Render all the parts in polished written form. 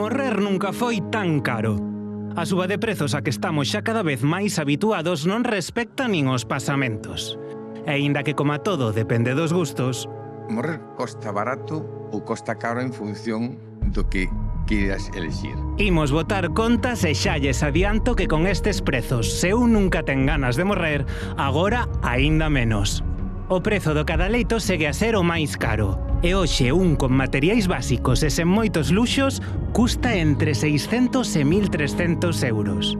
Morrer nunca foi tan caro. A suba de prezos a que estamos xa cada vez máis habituados non respecta nin os pasamentos. E aínda que, como a todo, depende dos gustos, Morrer costa barato ou costa caro en función do que queiras elixir. imos botar contas e xa lles adianto que con estes prezos, se un nunca ten ganas de morrer, agora aínda menos. O prezo do cada leito segue a ser o máis caro. E hoxe un con materiais básicos e sen moitos luxos custa entre 600 e 1.300 euros.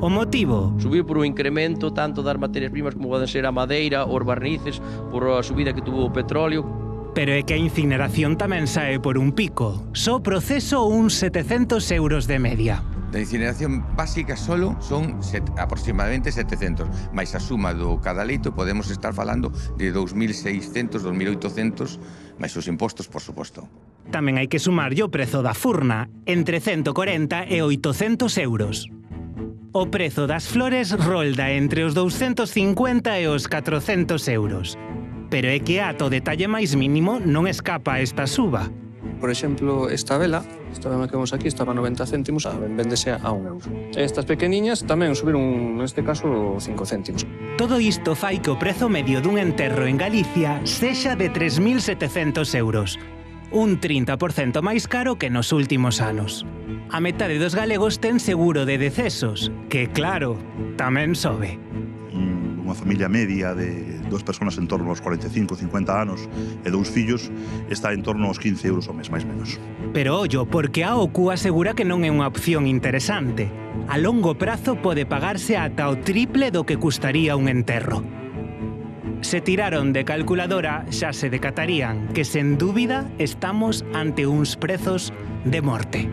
O motivo? Subiu por un incremento tanto das materias primas como poden ser a madeira, os barnices, por a subida que tuvo o petróleo. Pero é que a incineración tamén sae por un pico. Só proceso uns 700 euros de media. Da incineración básica solo son aproximadamente 700, máis a suma do cada leito podemos estar falando de 2.600, 2.800, máis os impostos, por suposto. Tamén hai que sumarlle o prezo da furna, entre 140 e 800 euros. O prezo das flores rolda entre os 250 e os 400 euros. Pero é que ata o detalle máis mínimo non escapa a esta suba. Por exemplo, esta vela que vemos aquí, estaba a 90 céntimos, véndese a 1 euro. Estas pequeniñas tamén subiron, neste caso, 5 céntimos. Todo isto fai que o prezo medio dun enterro en Galicia sexa de 3.700 euros, un 30% máis caro que nos últimos anos. A metade dos galegos ten seguro de decesos, que, claro, tamén sobe. Unha familia media de 2 persoas en torno aos 45, 50 anos e 2 fillos está en torno aos 15 euros ao mes, máis menos. Pero ollo, porque a OCU asegura que non é unha opción interesante. A longo prazo pode pagarse ata o triple do que custaría un enterro. Se tiraron de calculadora, xa se decatarían que, sen dúbida, estamos ante uns prezos de morte.